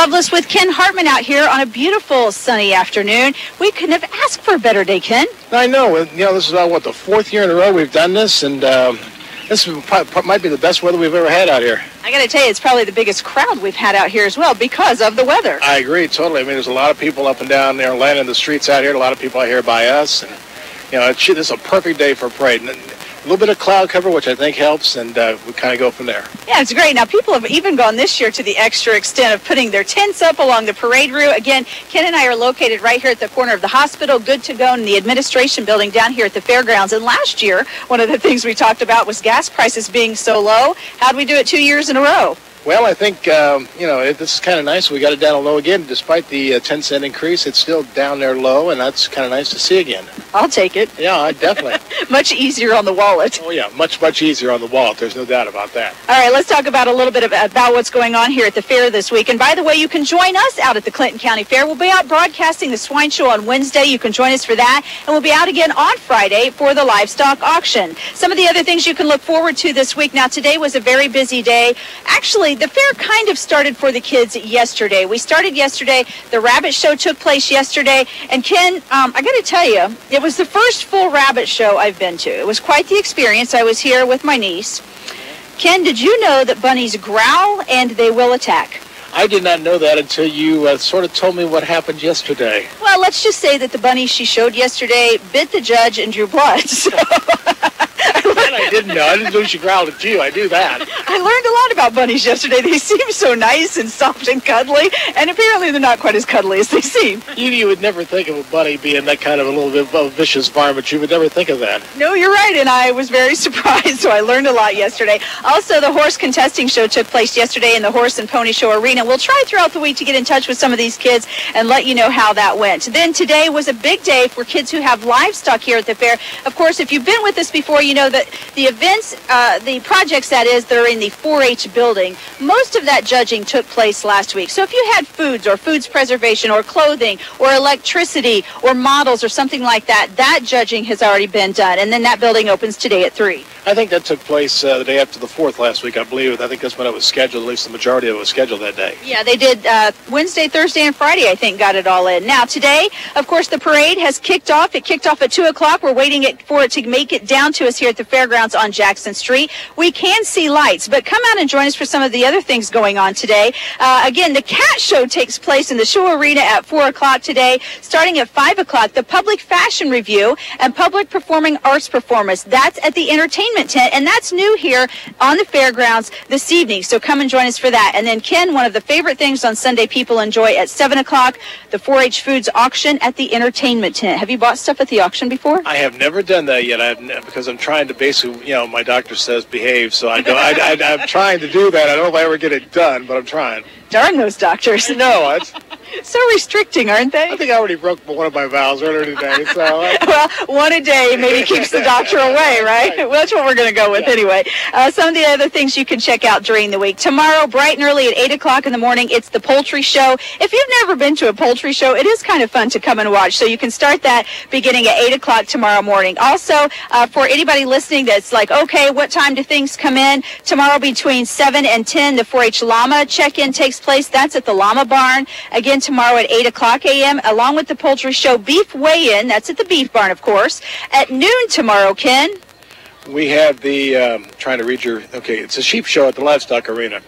Loveless with Ken Hartman out here on a beautiful sunny afternoon. We couldn't have asked for a better day, Ken. I know. This is about, the fourth year in a row we've done this, and this might be the best weather we've ever had out here. I got to tell you, it's probably the biggest crowd we've had out here as well because of the weather. I agree, totally. I mean, there's a lot of people up and down there landing in the streets out here, a lot of people out here by us. And, this is a perfect day for a parade. And a little bit of cloud cover, which I think helps, and we kind of go from there. Yeah, it's great. Now, people have even gone this year to the extra extent of putting their tents up along the parade route. Again, Ken and I are located right here at the corner of the hospital, good to go, in the administration building down here at the fairgrounds. And last year, one of the things we talked about was gas prices being so low. How'd we do it 2 years in a row? Well, I think, this is kind of nice. We got it down low again. Despite the 10-cent increase, it's still down there low, and that's kind of nice to see again. I'll take it. Yeah, definitely. Much easier on the wallet. Oh, yeah, much easier on the wallet. There's no doubt about that. All right, let's talk about a little bit about what's going on here at the fair this week. And by the way, you can join us out at the Clinton County Fair. We'll be out broadcasting the Swine Show on Wednesday. You can join us for that. And we'll be out again on Friday for the Livestock Auction. Some of the other things you can look forward to this week. Now, today was a very busy day. Actually, the fair kind of started for the kids yesterday. We started yesterday. The rabbit show took place yesterday. And Ken, I got to tell you, it was the first full rabbit show I've been to. It was quite the experience. I was here with my niece. Ken, did you know that bunnies growl and they will attack? I did not know that until you sort of told me what happened yesterday. Well, let's just say that the bunny she showed yesterday bit the judge and drew blood. So I didn't know. I didn't know she growled at you. I knew that. I learned a lot about bunnies yesterday. They seem so nice and soft and cuddly, and apparently they're not quite as cuddly as they seem. You would never think of a bunny being that kind of a little bit of a vicious varmint. You would never think of that. No, you're right, and I was very surprised, so I learned a lot yesterday. Also, the horse contesting show took place yesterday in the Horse and Pony Show Arena. We'll try throughout the week to get in touch with some of these kids and let you know how that went. Then today was a big day for kids who have livestock here at the fair. Of course, if you've been with us before, you know that the events, the projects that are in the 4-H building, most of that judging took place last week. So if you had foods or foods preservation or clothing or electricity or models or something like that, that judging has already been done. And then that building opens today at 3. I think that took place the day after the 4th last week, I believe. I think that's when it was scheduled, at least the majority of it was scheduled that day. Yeah, they did Wednesday, Thursday, and Friday, I think, got it all in. Now, today, of course, the parade has kicked off. It kicked off at 2 o'clock. We're waiting for it to make it down to us here at the fairgrounds on Jackson Street. We can see lights, but come out and join us for some of the other things going on today. Again, the cat show takes place in the show arena at 4 o'clock today. Starting at 5 o'clock, the public fashion review and public performing arts performance. That's at the entertainment tent, and that's new here on the fairgrounds this evening. So come and join us for that. And then, Ken, one of the favorite things on Sunday people enjoy at 7 o'clock, the 4-H Foods auction at the entertainment tent. Have you bought stuff at the auction before? I have never done that yet. Because I'm trying to basically, my doctor says behave, so I'm trying to do that. I don't know if I ever get it done, but I'm trying. Darn those doctors. No, so restricting, aren't they? I think I already broke one of my vows earlier today. So well, one a day maybe keeps the doctor away, right? Well, that's what we're going to go with anyway. Some of the other things you can check out during the week. Tomorrow, bright and early at 8 o'clock in the morning, it's the poultry show. If you've never been to a poultry show, it is kind of fun to come and watch. So you can start that beginning at 8 o'clock tomorrow morning. Also, for anybody listening that's like, okay, what time do things come in? Tomorrow between 7 and 10, the 4-H Llama check-in takes place. That's at the Llama Barn. Again, tomorrow at 8 o'clock a.m., along with the poultry show beef weigh-in. That's at the Beef Barn, of course. At noon tomorrow, Ken. We have the, trying to read your, okay, it's a sheep show at the Livestock Arena.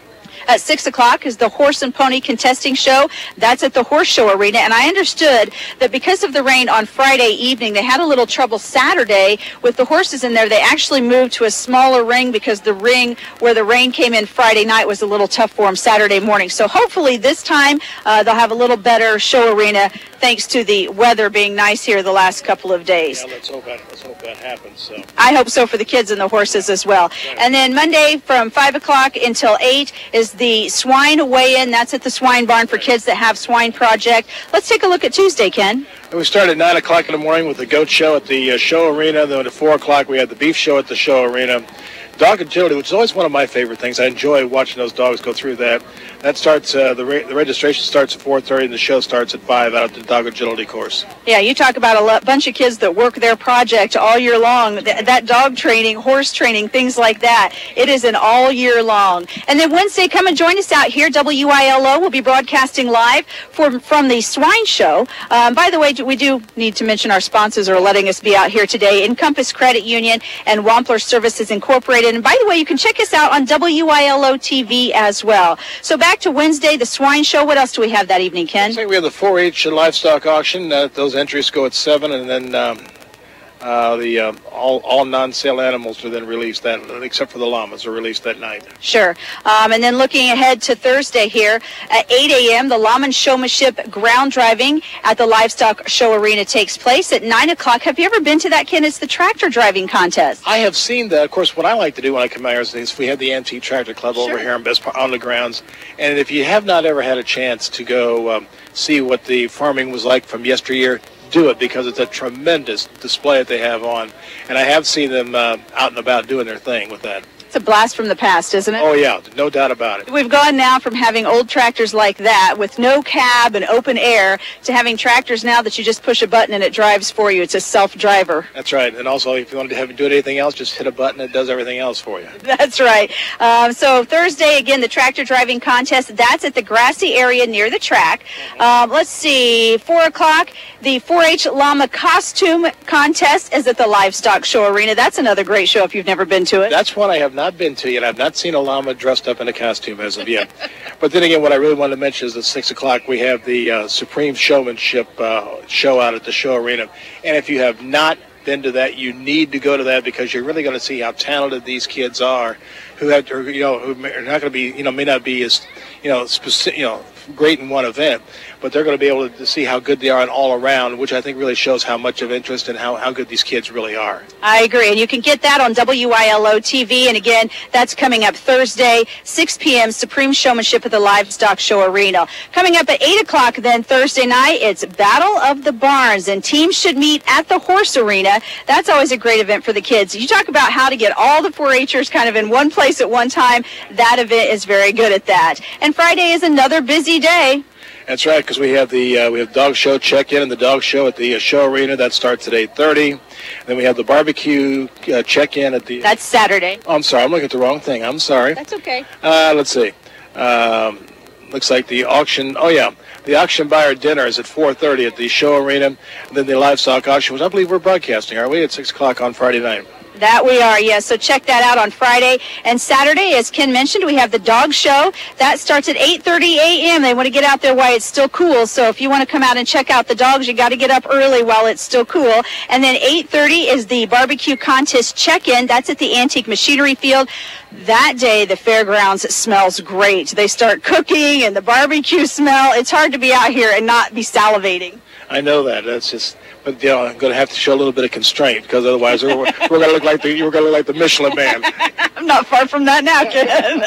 At 6 o'clock is the Horse and Pony Contesting Show. That's at the Horse Show Arena. And I understood that because of the rain on Friday evening, they had a little trouble Saturday with the horses in there. They actually moved to a smaller ring because the ring where the rain came in Friday night was a little tough for them Saturday morning. So hopefully this time they'll have a little better show arena thanks to the weather being nice here the last couple of days. Yeah, let's hope that happens. So. I hope so for the kids and the horses as well. Yeah. And then Monday from 5 o'clock until 8 is the swine weigh-in. That's at the Swine Barn for kids that have swine project. Let's take a look at Tuesday, Ken. We start at 9 o'clock in the morning with the goat show at the show arena. Then at 4 o'clock we have the beef show at the show arena. dog agility, which is always one of my favorite things. I enjoy watching those dogs go through that. That starts, the registration starts at 4:30 and the show starts at 5 out at the dog agility course. Yeah, you talk about a bunch of kids that work their project all year long. That dog training, horse training, things like that. It is an all year long. And then Wednesday, come and join us out here. WILO will be broadcasting live from the Swine Show. By the way, we do need to mention our sponsors are letting us be out here today. Encompass Credit Union and Wampler Services Incorporated. And by the way, you can check us out on WILO TV as well. So back to Wednesday, the Swine Show. What else do we have that evening, Ken? We have the 4-H livestock auction. Those entries go at 7, and then all non-sale animals are then released, that except for the llamas, are released that night. Sure. And then looking ahead to Thursday here at 8 a.m., the Llama Showmanship ground driving at the Livestock Show Arena takes place at 9 o'clock. Have you ever been to that, Ken? It's the tractor driving contest. I have seen that. Of course, what I like to do when I come out here is we have the Antique Tractor Club over here on the grounds. And if you have not ever had a chance to go see what the farming was like from yesteryear, do it, because it's a tremendous display that they have on, and I have seen them out and about doing their thing with that. It's a blast from the past, isn't it? Oh yeah, no doubt about it. We've gone now from having old tractors like that with no cab and open air to having tractors now that you just push a button and it drives for you. It's a self-driver. That's right. And also, if you want to do anything else, just hit a button, it does everything else for you. That's right. So Thursday, again, the tractor driving contest, that's at the grassy area near the track. Let's see, 4 o'clock, the 4-H Llama Costume Contest is at the Livestock Show Arena. That's another great show if you've never been to it. That's one I have not been to yet. I've not seen a llama dressed up in a costume as of yet. But then again, what I really wanted to mention is at 6 o'clock we have the Supreme Showmanship show out at the show arena. And if you have not been to that, you need to go to that, because you're really going to see how talented these kids are, who are not going to be, may not be as, great in one event, but they're going to be able to see how good they are and all around, which I think really shows how much of interest and how good these kids really are. I agree, and you can get that on WILO TV, and again, that's coming up Thursday, 6 p.m., Supreme Showmanship at the Livestock Show Arena. Coming up at 8 o'clock then Thursday night, it's Battle of the Barns, and teams should meet at the Horse Arena. That's always a great event for the kids. You talk about how to get all the 4-H'ers kind of in one place at one time. That event is very good at that. And Friday is another busy day. That's right, because we have the dog show check-in and the dog show at the show arena. That starts at 8:30. Then we have the barbecue check-in at the... That's Saturday. Oh, I'm sorry, I'm looking at the wrong thing. I'm sorry. That's okay. Let's see. Looks like the auction... Oh, yeah. The auction buyer dinner is at 4:30 at the show arena. And then the livestock auction, which I believe we're broadcasting, are we, at 6 o'clock on Friday night? That we are, yes. So check that out on Friday. And Saturday, as Ken mentioned, we have the dog show. That starts at 8:30 a.m. They want to get out there while it's still cool. So if you want to come out and check out the dogs, you got to get up early while it's still cool. And then 8:30 is the barbecue contest check-in. That's at the Antique Machinery Field. That day, the fairgrounds smells great. They start cooking and the barbecue smell. It's hard to be out here and not be salivating. I know that. That's just... But I'm going to have to show a little bit of constraint, because otherwise we're going to look like the Michelin Man. I'm not far from that now, Ken.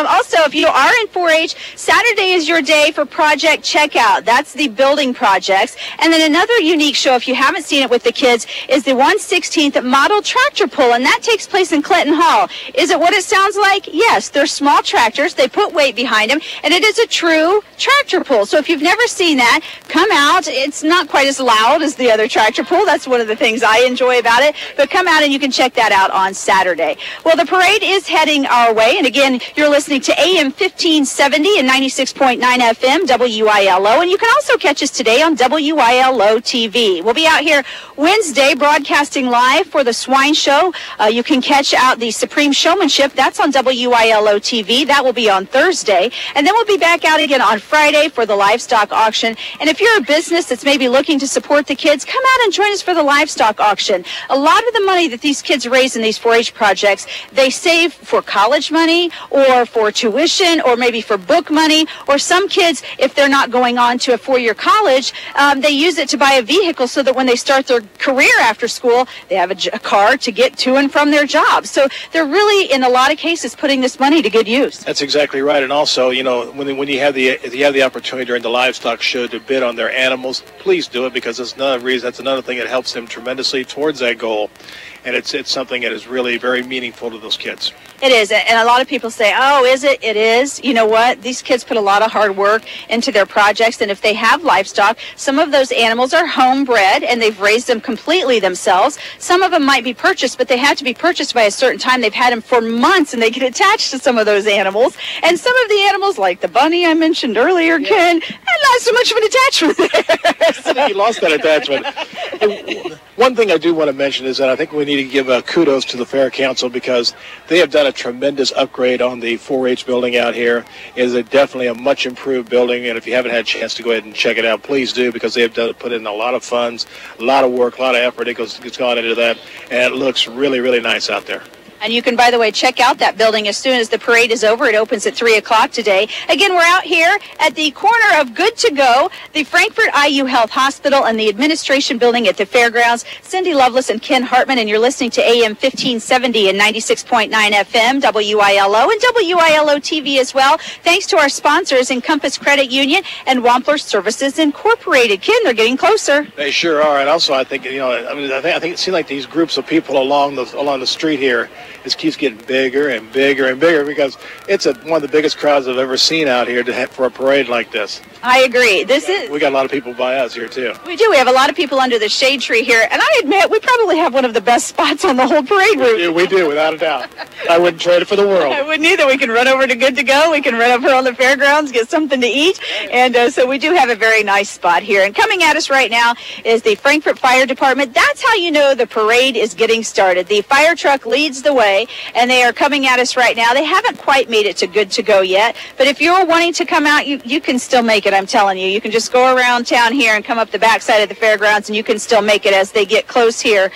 Also, if you are in 4-H, Saturday is your day for Project Checkout. That's the building projects. And then another unique show, if you haven't seen it with the kids, is the 1/16th Model Tractor Pull, and that takes place in Clinton Hall. Is it what it sounds like? Yes, they're small tractors. They put weight behind them, and it is a true tractor pull. So if you've never seen that, come out. It's not quite as loud as the other tractor pull. That's one of the things I enjoy about it. But come out and you can check that out on Saturday. Well, the parade is heading our way. And again, you're listening to AM 1570 and 96.9 FM, WILO. And you can also catch us today on WILO TV. We'll be out here Wednesday broadcasting live for the Swine Show. You can catch out the Supreme Showmanship. That's on WILO TV. That will be on Thursday. And then we'll be back out again on Friday for the Livestock Auction. And if you're a business that's maybe looking to support the kids, come out and join us for the Livestock Auction. A lot of the money that these kids raise in these 4-H projects, they save for college money or for tuition or maybe for book money, or some kids, if they're not going on to a 4-year college, they use it to buy a vehicle so that when they start their career after school, they have a car to get to and from their job. So they're really, in in a lot of cases, putting this money to good use. That's exactly right. And also, you know, when you have the opportunity during the livestock show to bid on their animals, please do it, because it's another reason. That's another thing that helps them tremendously towards that goal. And it's something that is really very meaningful to those kids. It is, and a lot of people say, oh, is it? It is. You know what? These kids put a lot of hard work into their projects, and if they have livestock, some of those animals are homebred, and they've raised them completely themselves. Some of them might be purchased, but they have to be purchased by a certain time. They've had them for months, and they get attached to some of those animals. And some of the animals, like the bunny I mentioned earlier, Ken, and not so much of an attachment there. So. I think you lost that attachment. One thing I do want to mention is that I think we need to give kudos to the Fair Council, because they have done a tremendous upgrade on the 4-H building out here. It is definitely a much improved building, and if you haven't had a chance to go ahead and check it out, please do, because they have put in a lot of funds, a lot of work, a lot of effort. It's gone into that, and it looks really, really nice out there. And you can, by the way, check out that building as soon as the parade is over. It opens at 3 o'clock today. Again, we're out here at the corner of Good to Go, the Frankfort IU Health Hospital, and the Administration Building at the Fairgrounds. Cindy Loveless and Ken Hartman, and you're listening to AM 1570 and 96.9 FM, WILO, and WILO TV as well. Thanks to our sponsors, Encompass Credit Union and Wampler Services Incorporated. Ken, they're getting closer. They sure are. And also, I think, you know, I think it seems like these groups of people along the street here, this keeps getting bigger and bigger and bigger, because it's one of the biggest crowds I've ever seen out here for a parade like this. I agree. We got a lot of people by us here too. We do. We have a lot of people under the shade tree here, and I admit we probably have one of the best spots on the whole parade route. We do, without a doubt. I wouldn't trade it for the world. I wouldn't either. We can run over to Good to Go. We can run over on the fairgrounds, get something to eat, and so we do have a very nice spot here. And coming at us right now is the Frankfort Fire Department. That's how you know the parade is getting started. The fire truck leads the way, and they are coming at us right now. They haven't quite made it to Good to Go yet, but if you're wanting to come out, you can still make it, I'm telling you. You can just go around town here and come up the backside of the fairgrounds, and you can still make it as they get close here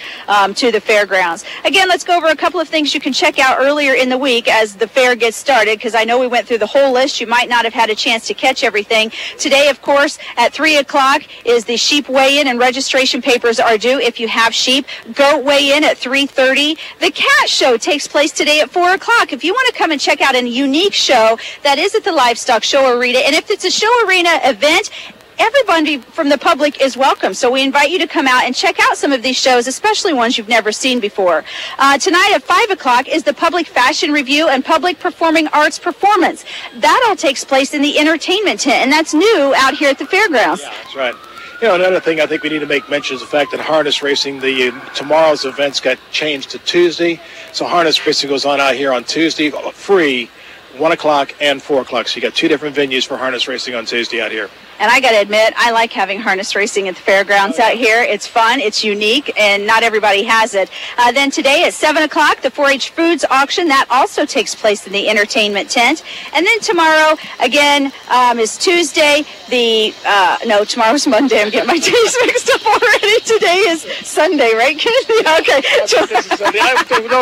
to the fairgrounds. Again, let's go over a couple of things you can check out earlier in the week as the fair gets started, because I know we went through the whole list. You might not have had a chance to catch everything. Today, of course, at 3 o'clock is the sheep weigh-in, and registration papers are due if you have sheep. Goat weigh-in at 3:30. The cat show takes place today at 4 o'clock. If you want to come and check out a unique show, that is at the Livestock Show Arena. And if it's a show arena event, everybody from the public is welcome. So we invite you to come out and check out some of these shows, especially ones you've never seen before. Tonight at 5 o'clock is the Public Fashion Review and Public Performing Arts Performance. That all takes place in the entertainment tent, and that's new out here at the fairgrounds. Yeah, that's right. You know, another thing I think we need to make mention is the fact that harness racing, tomorrow's events got changed to Tuesday. So harness racing goes on out here on Tuesday, free, 1 o'clock and 4 o'clock. So you got two different venues for harness racing on Tuesday out here. And I got to admit, I like having harness racing at the fairgrounds out here. It's fun, it's unique, and not everybody has it. Then today at 7 o'clock, the 4-H Foods Auction. That also takes place in the entertainment tent. And then tomorrow, again, is Tuesday. No, tomorrow's Monday. I'm getting my days mixed up already. Today is Sunday, right, Ken? Yeah, okay. Don't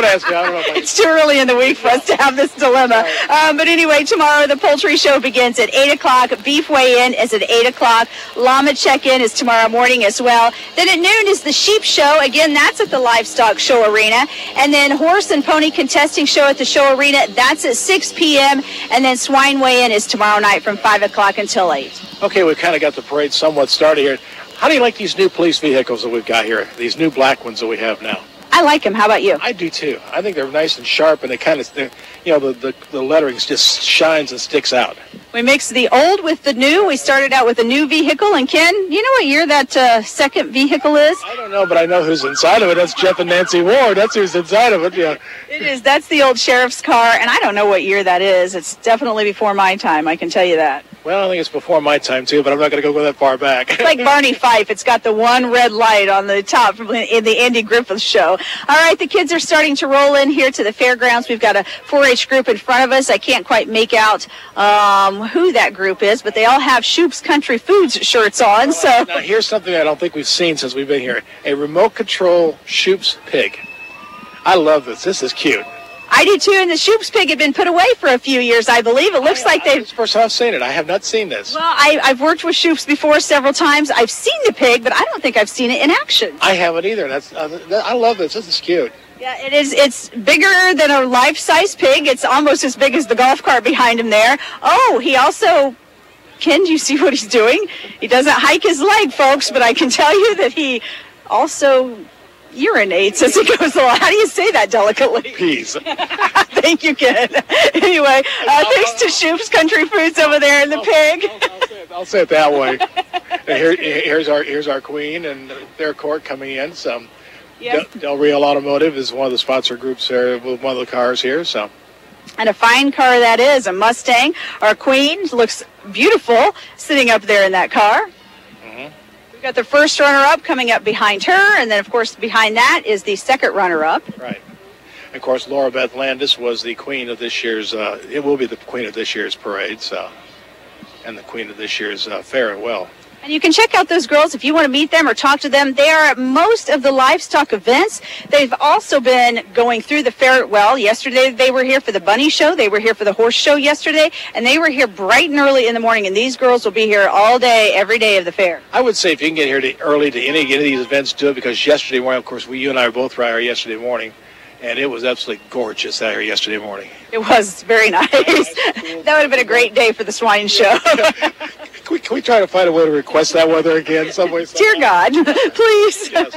ask me. I don't know. It's too early in the week for us to have this dilemma. But anyway, tomorrow the poultry show begins at 8 o'clock. Beef weigh-in is at 8 o'clock. Llama check-in is tomorrow morning as well. Then at noon is the sheep show. Again, that's at the Livestock Show Arena. And then horse and pony contesting show at the show arena. That's at 6 p.m. And then swine weigh-in is tomorrow night from 5 o'clock until 8. Okay, we've kind of got the parade somewhat started here. How do you like these new police vehicles that we've got here? These new black ones that we have now? I like them. How about you? I do too. I think they're nice and sharp, and they kind of, you know, the lettering just shines and sticks out. We mixed the old with the new. We started out with a new vehicle, and Ken, you know what year that second vehicle is? I don't know, but I know who's inside of it. That's Jeff and Nancy Ward. That's who's inside of it. Yeah. It is. That's the old sheriff's car, and I don't know what year that is. It's definitely before my time. I can tell you that. Well, I think it's before my time too, but I'm not going to go that far back. It's like Barney Fife. It's got the one red light on the top in the Andy Griffith Show. All right, the kids are starting to roll in here to the fairgrounds. We've got a 4-H group in front of us. I can't quite make out who that group is, but they all have Shoop's Country Foods shirts on. So now here's something I don't think we've seen since we've been here: a remote control Shoop's pig. I love this. This is cute. I do too, and the Shoop's pig had been put away for a few years, I believe. It looks like they've... It's the first time I've seen it. I have not seen this. Well, I've worked with Shoop's before several times. I've seen the pig, but I don't think I've seen it in action. I haven't either. I love this. This is cute. Yeah, it is. It's bigger than a life-size pig. It's almost as big as the golf cart behind him there. Oh, he also, Ken, do you see what he's doing? He doesn't hike his leg, folks, but I can tell you that he also urinates as he goes along. How do you say that delicately? Peas. Thank you, Ken. Anyway, thanks to Shoop's Country Foods over there and the pig. I'll say it that way. And here's our queen and their court coming in. So Yes. Del Real Automotive is one of the sponsor groups there with one of the cars here. So. And a fine car that is, a Mustang. Our queen looks beautiful sitting up there in that car. Mm-hmm. We've got the first runner-up coming up behind her, and then, of course, behind that is the second runner-up. Right. And of course, Laura Beth Landis was the queen of this year's, it will be the queen of this year's parade, so, and the queen of this year's fair as well. And you can check out those girls if you want to meet them or talk to them. They are at most of the livestock events. They've also been going through the fair. Well, yesterday they were here for the bunny show. They were here for the horse show yesterday. And they were here bright and early in the morning. And these girls will be here all day, every day of the fair. I would say if you can get here early to any of these events, do it. Because yesterday morning, of course, you and I were both right here yesterday morning. And it was absolutely gorgeous out here yesterday morning. It was very nice. That would have been a great day for the Swine Show. Can we try to find a way to request that weather again some way? Dear God, please. Yes.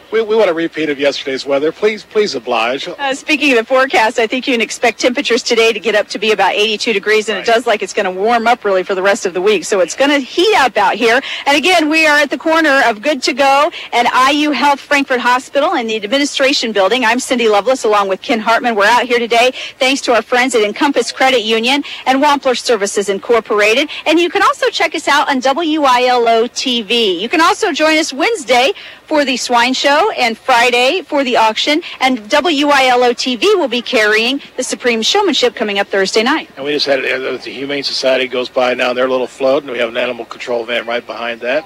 We want a repeat of yesterday's weather. Please oblige. Speaking of the forecast, I think you can expect temperatures today to get up to be about 82 degrees, and right. It does like it's going to warm up really for the rest of the week. So it's going to heat up out here. And again, we are at the corner of Good to Go and IU Health Frankfort Hospital in the administration building. I'm Cindy Loveless along with Ken Hartman. We're out here today thanks to our friends at Encompass Credit Union and Wampler Services Incorporated. And you can also check us out on WILO TV. You can also join us Wednesday for the Swine Show and Friday for the auction. And WILO TV will be carrying the Supreme Showmanship coming up Thursday night. And we just had the Humane Society goes by now in their little float, and we have an animal control van right behind that.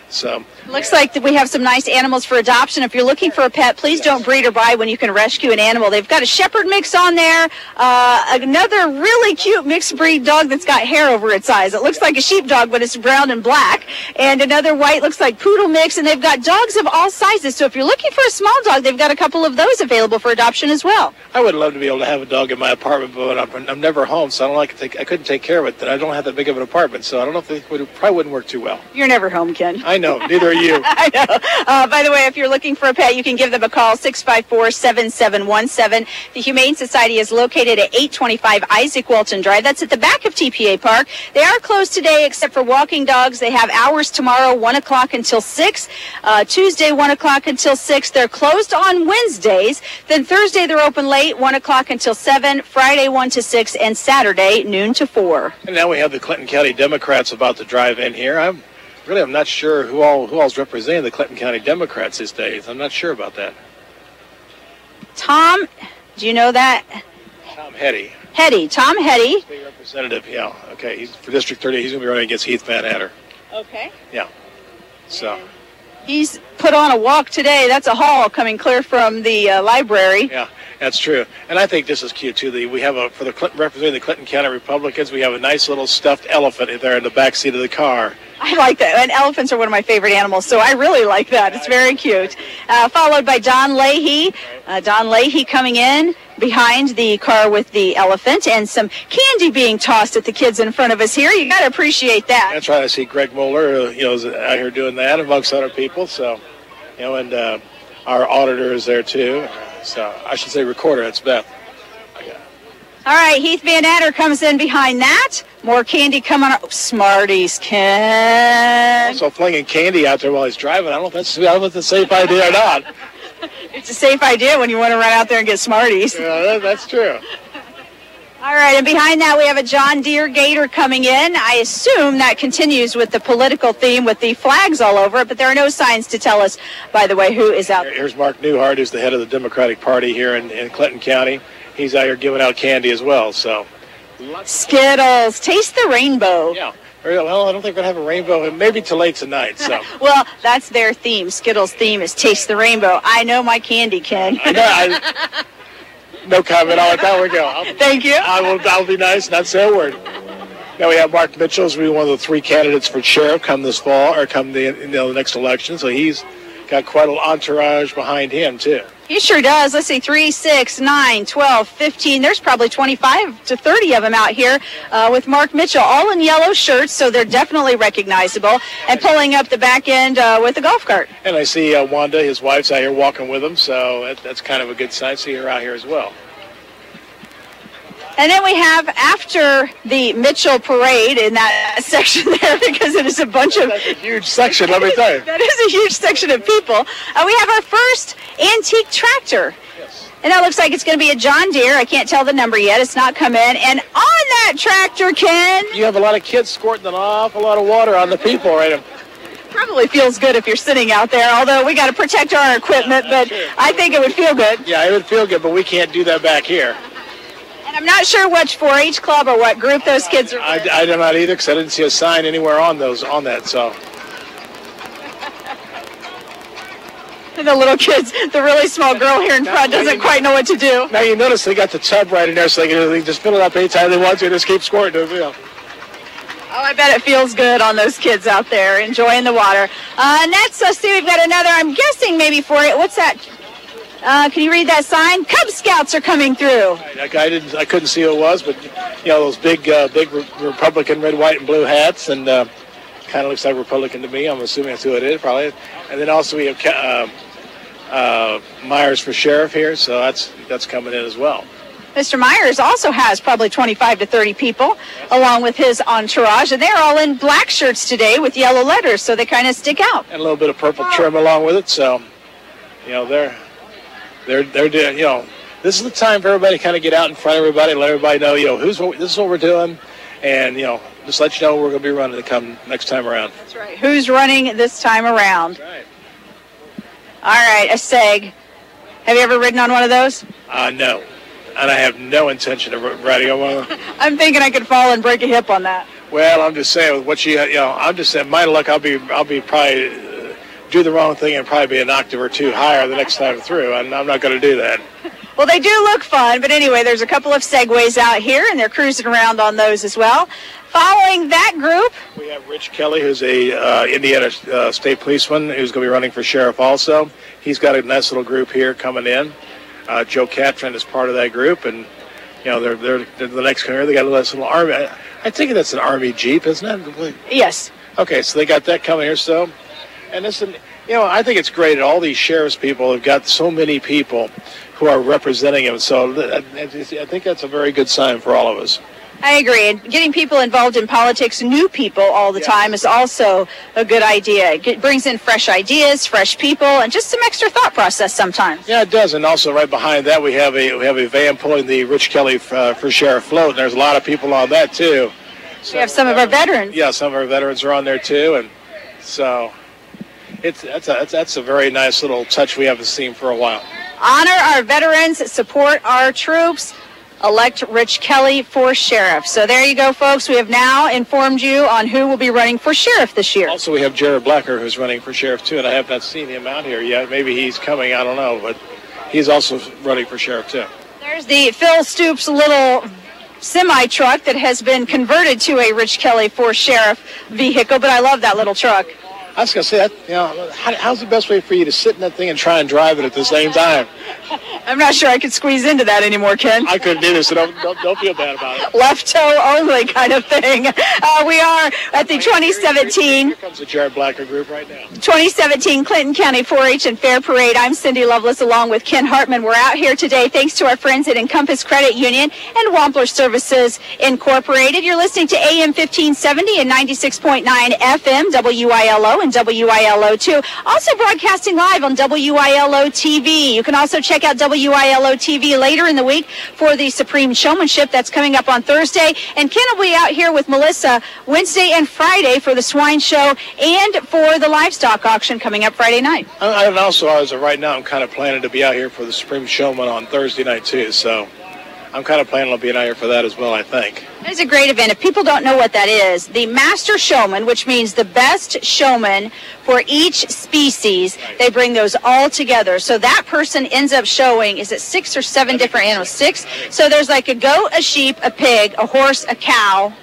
So looks like that we have some nice animals for adoption. If you're looking for a pet, please don't breed or buy when you can rescue an animal. They've got a shepherd mix on there, another really cute mixed breed dog that's got hair over its eyes. It looks like a sheepdog, but it's brown and black. And another white looks like poodle mix. And they've got dogs of all sizes. So if you're looking for a small dog, they've got a couple of those available for adoption as well. I would love to be able to have a dog in my apartment, but I'm never home, so I couldn't take care of it. I don't have that big of an apartment, so I don't know if it probably wouldn't work too well. You're never home, Ken. I know. Neither are you. I know. By the way, if you're looking for a pet, you can give them a call, 654-7717. The Humane Society is located at 825 Isaac Walton Drive. That's at the back of TPA Park. They are closed today except for walking dogs. They have hours tomorrow, 1 o'clock until 6. Tuesday, 1 o'clock until 6. They're closed on Wednesdays. Then Thursday, they're open late, 1 o'clock until 7. Friday, 1 to 6. And Saturday, noon to 4. And now we have the Clinton County Democrats about to drive in here. I'm not sure who all's representing the Clinton County Democrats these days. I'm not sure about that. Tom, do you know that? Tom Hetty. Tom Hetty. State representative, yeah. Okay, he's for District 30. He's going to be running against Heath Van Hatter. Okay. Yeah. So. He's put on a walk today. That's a haul coming clear from the library. Yeah, that's true. And I think this is cute, too. We have representing the Clinton County Republicans, we have a nice little stuffed elephant there in the back seat of the car. I like that. And elephants are one of my favorite animals, so I really like that. It's very cute. Followed by Don Leahy. Don Leahy coming in behind the car with the elephant, and some candy being tossed at the kids in front of us here. You got to appreciate that. That's right. I see Greg Moeller, is out here doing that amongst other people. So, and our auditor is there too. So I should say recorder. That's Beth. All right, Heath Van Hatter comes in behind that. More candy coming up. Smarties, Ken. Also flinging candy out there while he's driving. I don't know if that's a safe idea or not. It's a safe idea when you want to run out there and get Smarties. Yeah, that's true. All right, and behind that we have a John Deere Gator coming in. I assume that continues with the political theme with the flags all over it, but there are no signs to tell us, by the way, who is out there. Here's Mark Newhart, who's the head of the Democratic Party here in Clinton County. He's out here giving out candy as well. So Skittles, taste the rainbow. Yeah. Well, I don't think we're going to have a rainbow, maybe till late tonight. So. Well, that's their theme. Skittles' theme is taste the rainbow. I know my candy, Ken. No comment on it. There we go. Thank you. I'll be nice, not say a word. Now we have Mark Mitchell, who's one of the 3 candidates for sheriff come this fall, or come the next election. So he's got quite an entourage behind him, too. He sure does. Let's see, 3, 6, 9, 12, 15. There's probably 25 to 30 of them out here with Mark Mitchell, all in yellow shirts, so they're definitely recognizable, and pulling up the back end with a golf cart. And I see Wanda, his wife's out here walking with him, so that's kind of a good sign. See her out here as well. And then we have, after the Mitchell parade in that section there, because it is a bunch of... That's a huge section, let me tell you. That is a huge section of people. We have our first antique tractor. Yes. And that looks like it's going to be a John Deere. I can't tell the number yet. It's not come in. And on that tractor, Ken... You have a lot of kids squirting an awful lot of water on the people right now. Probably feels good if you're sitting out there, although we got to protect our equipment, but I think it would feel good. Yeah, it would feel good, but we can't do that back here. I'm not sure which 4-H club or what group those kids are with. I do not either, because I didn't see a sign anywhere on that. So the little kids, the really small girl here in front doesn't quite know what to do. Now you notice they got the tub right in there, so they can just fill it up anytime they want to, and just keep squirting it. Oh, I bet it feels good on those kids out there enjoying the water. Next, let's see, we've got another. I'm guessing maybe for it. What's that? Can you read that sign? Cub Scouts are coming through. I couldn't see who it was, but those big Republican red, white, and blue hats, and kind of looks like Republican to me. I'm assuming that's who it is, probably. And then also we have Myers for sheriff here, so that's coming in as well. Mr. Myers also has probably 25 to 30 people along with his entourage, and they're all in black shirts today with yellow letters, so they kind of stick out. And a little bit of purple trim along with it, so they're doing, this is the time for everybody to kind of get out in front of everybody and let everybody know, this is what we're doing, and, just let you know we're going to be running to come next time around. That's right. Who's running this time around? That's right. All right, a seg. Have you ever ridden on one of those? No, and I have no intention of riding on one of them. I'm thinking I could fall and break a hip on that. Well, I'm just saying, with what I'm just saying, my luck, I'll be probably do the wrong thing and probably be an octave or two higher the next time through, and I'm not going to do that. Well, they do look fun, but anyway, there's a couple of segways out here, and they're cruising around on those as well. Following that group, we have Rich Kelly, who's a Indiana State policeman, who's going to be running for sheriff also. He's got a nice little group here coming in. Joe Catron is part of that group, and they're the next career. They got a nice little army. I think that's an army Jeep, isn't it? Yes. Okay, so they got that coming here. So, and listen, I think it's great that all these sheriff's people have got so many people who are representing them. So I think that's a very good sign for all of us. I agree. And getting people involved in politics, new people all the time, is also a good idea. It brings in fresh ideas, fresh people, and just some extra thought process sometimes. Yeah, it does. And also right behind that, we have a van pulling the Rich Kelly for sheriff float. And there's a lot of people on that too. So we have some of our veterans. Yeah, some of our veterans are on there too, and so that's a very nice little touch we haven't seen for a while. Honor our veterans, support our troops. Elect Rich Kelly for sheriff. So there you go, folks. We have now informed you on who will be running for sheriff this year. Also, we have Jared Blacker, who's running for sheriff, too, and I have not seen him out here yet. Maybe he's coming, I don't know, but he's also running for sheriff, too. There's the Phil Stoops little semi-truck that has been converted to a Rich Kelly for sheriff vehicle, but I love that little truck. I was going to say, how's the best way for you to sit in that thing and try and drive it at the same time? I'm not sure I could squeeze into that anymore, Ken. I couldn't either, so don't feel bad about it. Left toe only kind of thing. We are at the 2017. Here comes the Jared Blacker group right now. 2017 Clinton County 4-H and Fair Parade. I'm Cindy Loveless along with Ken Hartman. We're out here today thanks to our friends at Encompass Credit Union and Wampler Services Incorporated. You're listening to AM 1570 and 96.9 FM, WILO and WILO2. Also broadcasting live on WILO TV. You can also check out WILO TV later in the week for the Supreme Showmanship that's coming up on Thursday. And Ken will be out here with Melissa Wednesday and Friday for the Swine Show and for the Livestock Auction coming up Friday night. And also, as of right now, I'm kind of planning to be out here for the Supreme Showman on Thursday night, too. So I'm kind of planning on being out here for that as well, I think. It's a great event. If people don't know what that is, the Master Showman, which means the best showman for each species, they bring those all together. So that person ends up showing, is it 6 or 7 different animals? 6? So there's like a goat, a sheep, a pig, a horse, a cow,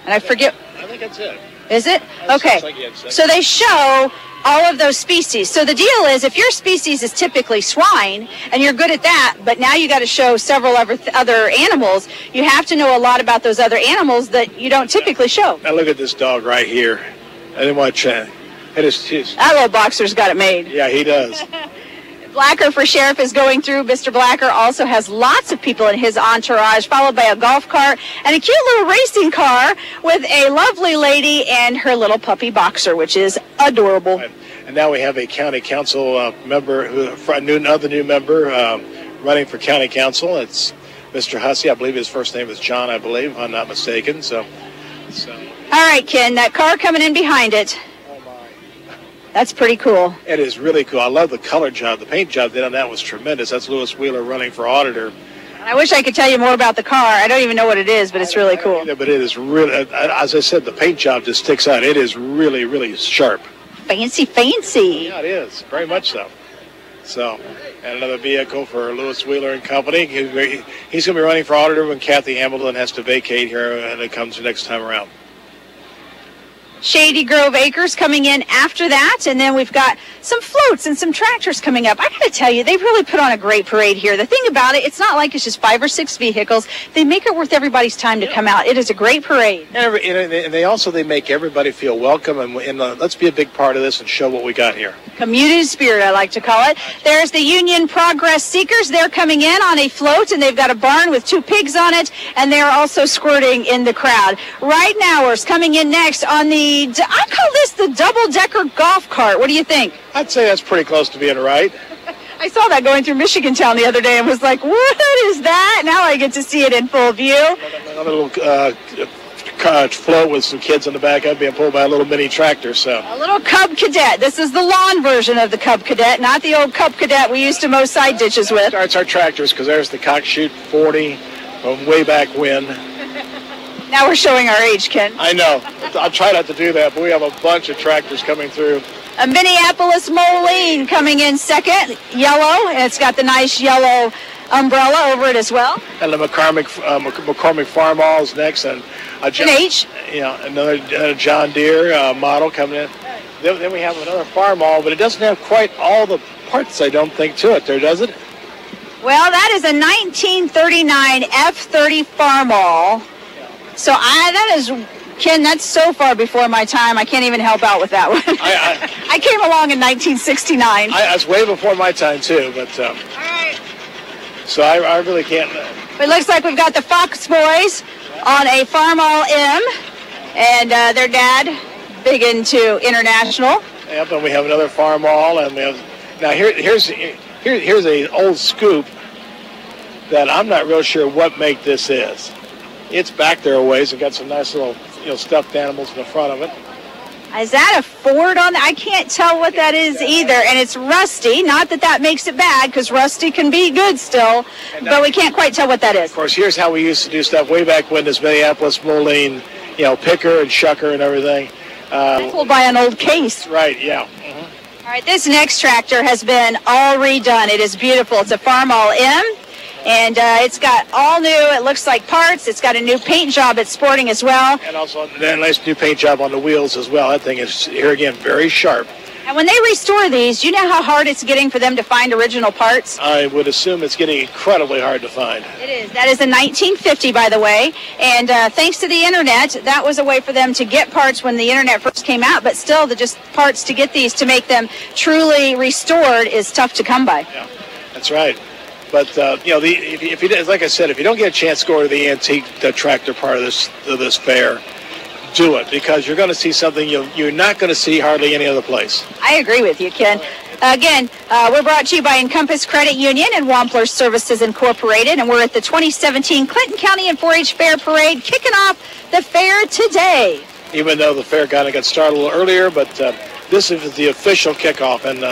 and I forget. I think that's it. Is it? Okay. So they show all of those species. So the deal is, if your species is typically swine, and you're good at that, but now you got to show several other animals, you have to know a lot about those other animals that you don't typically show. Now look at this dog right here. I didn't want to. That little boxer's got it made. Yeah, he does. Blacker for Sheriff is going through. Mr. Blacker also has lots of people in his entourage, followed by a golf cart and a cute little racing car with a lovely lady and her little puppy Boxer, which is adorable. And now we have a county council member, another new member running for county council. It's Mr. Hussey. I believe his first name is John, I believe, if I'm not mistaken. So. All right, Ken, that car coming in behind it. That's pretty cool. It is really cool. I love the color job. The paint job they did on that was tremendous. That's Lewis Wheeler running for auditor. I wish I could tell you more about the car. I don't even know what it is, but it's really cool. Either, but it is really, as I said, the paint job just sticks out. It is really, really sharp. Fancy, fancy. Yeah, it is. Very much so. So, and another vehicle for Lewis Wheeler and Company. He's going to be running for auditor when Kathy Hamilton has to vacate here and it comes the next time around. Shady Grove Acres coming in after that, and then we've got some floats and some tractors coming up. I gotta tell you, they've really put on a great parade here. The thing about it, it's not like it's just 5 or 6 vehicles. They make it worth everybody's time to come out. It is a great parade. And they make everybody feel welcome, and let's be a big part of this and show what we got here. Community spirit, I like to call it. There's the Union Progress Seekers. They're coming in on a float, and they've got a barn with 2 pigs on it, and they're also squirting in the crowd. Right now, we're coming in next on the, I call this the double-decker golf cart. What do you think? I'd say that's pretty close to being right. I saw that going through Michigan Town the other day and was like, what is that? Now I get to see it in full view. Another little float with some kids in the back of being pulled by a little mini tractor. So a little Cub Cadet. This is the lawn version of the Cub Cadet, not the old Cub Cadet we used to mow side ditches with. Starts our tractors because there's the Cockshoot 40 from way back when. Now we're showing our age, Ken. I know. I'll try not to do that, but we have a bunch of tractors coming through. A Minneapolis Moline coming in second, yellow, and it's got the nice yellow umbrella over it as well. And the McCormick Farm All is next, and another John Deere model coming in. Then we have another Farm All, but it doesn't have quite all the parts, I don't think, to it. There, does it? Well, that is a 1939 F30 Farm All. So that is, Ken, that's so far before my time, I can't even help out with that one. I came along in 1969. That's way before my time, too. But all right. So I really can't. It looks like we've got the Fox Boys on a Farm All M, and their dad, big into international. Yep, and we have another Farm All, and we have, now here's a old scoop that I'm not real sure what make this is. It's back there a ways and got some nice little, stuffed animals in the front of it. Is that a Ford on that? I can't tell what that is either, and it's rusty. Not that that makes it bad, because rusty can be good still, but we can't quite tell what that is. Of course, here's how we used to do stuff way back when, this Minneapolis Moline, picker and shucker and everything. Pulled by an old case. Right, yeah. Mm-hmm. All right, this next tractor has been all redone. It is beautiful. It's a Farm All M. And it's got all new, it looks like parts. It's got a new paint job it's sporting as well. And also a nice new paint job on the wheels as well. That thing is, here again, very sharp. And when they restore these, do you know how hard it's getting for them to find original parts? I would assume it's getting incredibly hard to find. It is. That is a 1950, by the way. And thanks to the Internet, that was a way for them to get parts when the Internet first came out. But still, just parts to get these to make them truly restored is tough to come by. Yeah, that's right. But like I said, if you don't get a chance to go to the antique tractor part of this fair, do it, because you're going to see something you're not going to see hardly any other place. I agree with you, Ken. Again, we're brought to you by Encompass Credit Union and Wampler Services Incorporated, and we're at the 2017 Clinton County and 4-H Fair Parade, kicking off the fair today. Even though the fair kind of got started a little earlier, but this is the official kickoff, and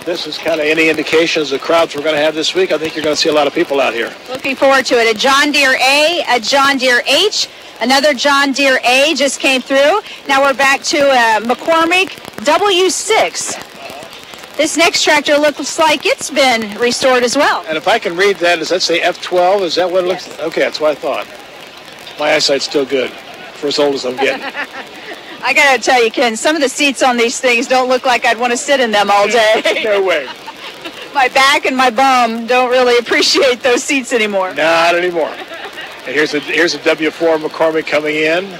this is kind of any indications of the crowds we're going to have this week. I think you're going to see a lot of people out here. Looking forward to it. A John Deere A, a John Deere H, another John Deere A just came through. Now we're back to McCormick W6. This next tractor looks like it's been restored as well. And if I can read that, does that say F12? Is that what it looks like? Okay, that's what I thought. My eyesight's still good, for as old as I'm getting. I got to tell you, Ken, some of the seats on these things don't look like I'd want to sit in them all day. No way. My back and my bum don't really appreciate those seats anymore. Not anymore. And here's a W4 McCormick coming in.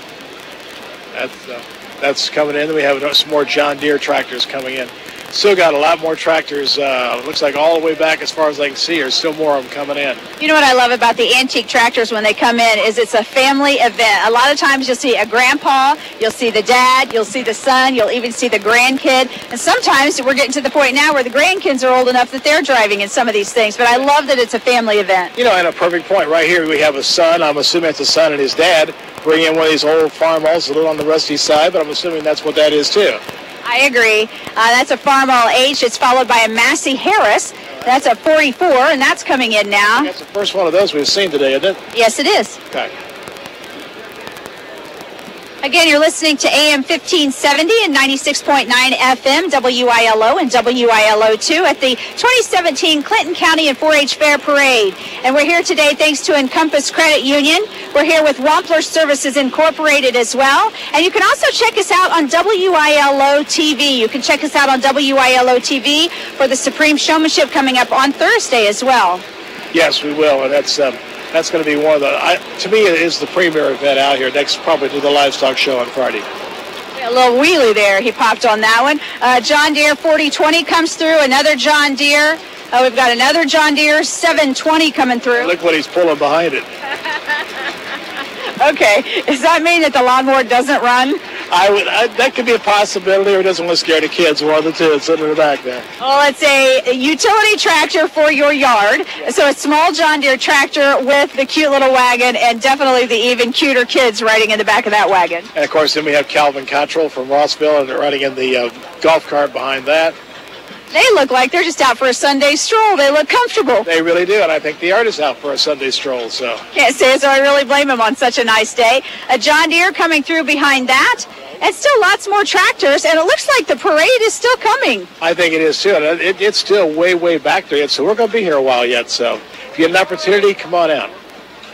That's coming in. We have some more John Deere tractors coming in. Still got a lot more tractors. Looks like all the way back as far as I can see. There's still more of them coming in. You know what I love about the antique tractors when they come in is it's a family event. A lot of times you'll see a grandpa, you'll see the dad, you'll see the son, you'll even see the grandkid. And sometimes we're getting to the point now where the grandkids are old enough that they're driving in some of these things. But I love that it's a family event. You know, and a perfect point right here. We have a son. I'm assuming it's a son and his dad bringing in one of these old farmhauls, a little on the rusty side, but I'm assuming that's what that is too. I agree. That's a Farmall H. It's followed by a Massey Harris. That's a 44, and that's coming in now. That's the first one of those we've seen today, isn't it? Yes, it is. Okay. Again, you're listening to AM 1570 and 96.9 FM, WILO and WILO2 at the 2017 Clinton County and 4-H Fair Parade. And we're here today thanks to Encompass Credit Union. We're here with Wampler Services Incorporated as well. And you can also check us out on WILO TV. You can check us out on WILO TV for the Supreme Showmanship coming up on Thursday as well. Yes, we will, and that's going to be one of the, to me, it is the premier event out here, next probably to the Livestock Show on Friday. A little wheelie there, he popped on that one. John Deere 4020 comes through, another John Deere. We've got another John Deere 720 coming through. Look what he's pulling behind it. Okay, does that mean that the lawnmower doesn't run? That could be a possibility, or it doesn't want to scare the kids. One of the two, it's sitting in the back there. Well, it's a utility tractor for your yard. Yeah. So a small John Deere tractor with the cute little wagon, and definitely the even cuter kids riding in the back of that wagon. And of course, then we have Calvin Cottrell from Rossville, and they're riding in the golf cart behind that. They look like they're just out for a Sunday stroll. They look comfortable. They really do, and I think the artist's out for a Sunday stroll, so. Can't say as though I really blame him on such a nice day. A John Deere coming through behind that, and still lots more tractors, and it looks like the parade is still coming. I think it is, too, and it's still way, way back there yet, so we're going to be here a while yet, so if you get an opportunity, come on out.